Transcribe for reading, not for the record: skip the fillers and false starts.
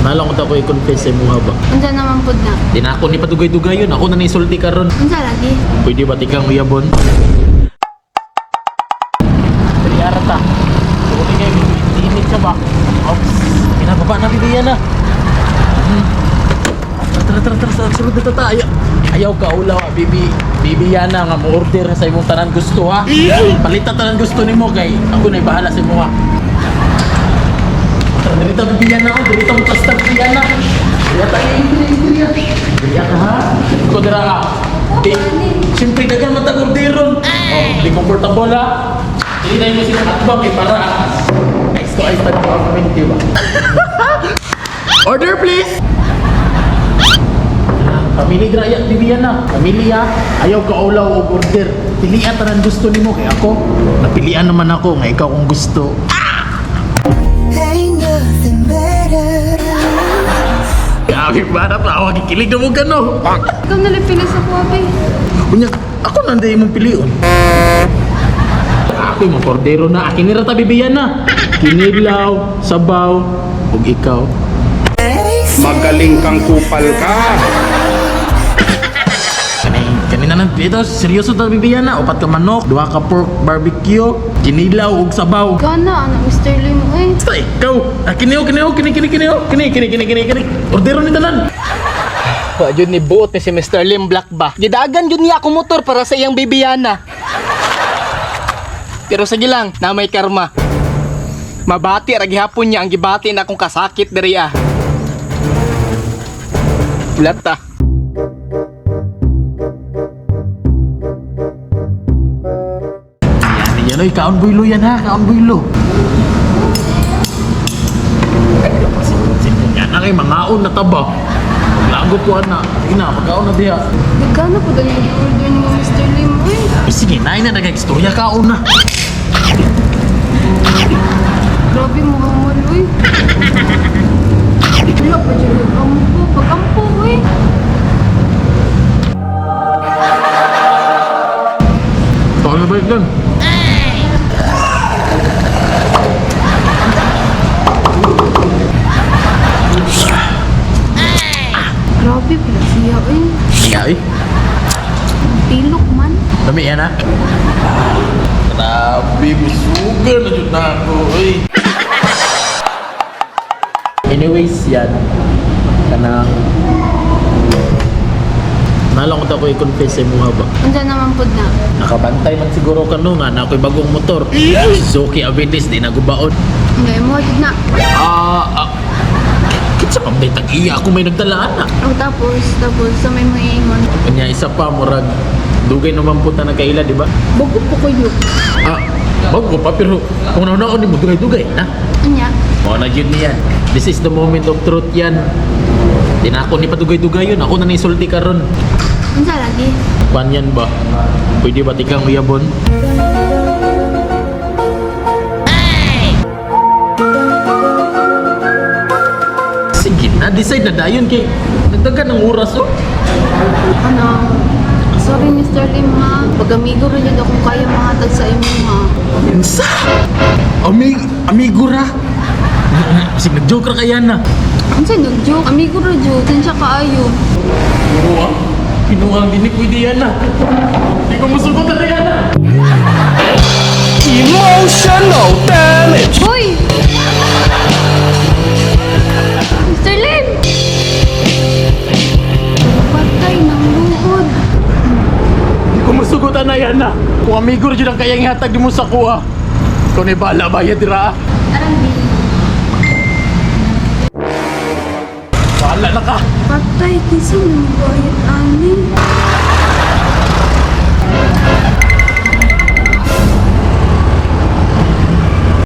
Nalang ko ako i-confess sa mga ba. Unsa naman pud na? Di na ako ni patugay-tugay yun. Ako na nisulti karon. Unsa lagi? Pwede ba tikang uyabon? Dali arata. Sukuti kayo, init siya ba? Ops, pinababa na bibiyan na. Tara, sunod na tata. Ayaw ka, ulaw, bibiyan na nga mo-order sa imong tanan gusto ha. Palita tanan gusto ni mo kay ako na bahala sa imo ha. Tara, dirita bibiyan na ako, dirita mo kasta bibiyan na. Kaya tayo, Diriya ka ha? Iko dira ka. Siyempre, dagan matag-orderon. Oh, di comfortable ha. Hindi tayo mo silang atbang eh, para ice to ice tayo ang community ba? Order please! Pamili draya, bibiyan na. Pamilya, ayaw ka ulaw o order. Pilian tanan gusto nimo kay ako. Napilian naman ako nga ikaw kung gusto. Ain't nothing better. Grabe ba na tawag ikilig na mo ka no? Ikaw nalipili sa kuwabe. Kunya, ako nanday mong pilion. Ako yung kordero na. Akin nira ta bibiyan na. Kinilaw, sabaw, ug ikaw. Magaling kang kupal ka. Kanina nang ito, seryoso ta bibiyan na. Upat ka manok, duha ka pork barbecue, kinilaw ug sabaw. Gana, ano, Mr. Lim, eh. Basta ikaw, kini. Ordero ni tanan. Wa jud ni buot ni si Mr. Lim Black ba. Gidagan jud niya akong motor para sa iyang bibiyana. Pero sige lang, na may karma. Mabati ra gihapon niya ang gibati na akong kasakit diri ah. Ulat ta. Yan oy, kaon buylo yan ha, kaon buylo. Yan na kay mangaon na taba. Maglagot ko na. Ina, pagkaon na diha. Gana po dali yung order ni Mr. Lim, eh. Sige, nain na nag-istorya kaon na. Grabe mo hamon, eh. Wala pa dyan nag-ampo. Pag-ampo, eh. Taon na balik doon. Grabe pala siya, eh. Siya eh. Pilok man. Dami yan ha. Grabe, bisugan na dyan na ako eh. Anyways, yan. Kanang nalang ko ako i-confess sa mga ba. Unsa naman pud na? Nakabantay man siguro ka no nga na ako'y bagong motor. Suzuki Aventis, di nagubaon. Ngay mo, jud na. Kitsa pang may tag-iya ako may nagdalaan na. Oh, tapos, sa may ingon. Kanya isa pa, murag dugay naman po ta nagkaila, di ba? Bago po kayo. Bago pa, pero kung naunaon ni mo, dugay-dugay na. Anya? O, na-yun niyan. This is the moment of truth yan. Di na ako ni padugay-dugay yun. Ako na nisulti karon. Unsa lagi? Kuan yan ba? Pwede ba tikang uyabon? Sige na, decide na dayon kay nagdagan ng oras oh. Ano? Sorry, Mr. Lim, ha. Pag-amigo rin yun akong kaya mahatag sa imo, ha. Insa? Amigo ra? Sige, nag-joke ra kaya na. Ano sa'yo, nag-joke? Amigo rin yun. Saan siya kaayo? Puro ah. Pinuang dinik ko di yan na. Hindi ko masugot na yan na. Emotional damage. Hoy! Mr. Lim! Patay ng luhod. Hindi ko masugutan na yan na. Kung amigo rin ang kayang ihatag di mo sa kuha. Ikaw na bala bayad dira. Arang Bill. Bahala na ka. Patay, kasi nang bayad, ani.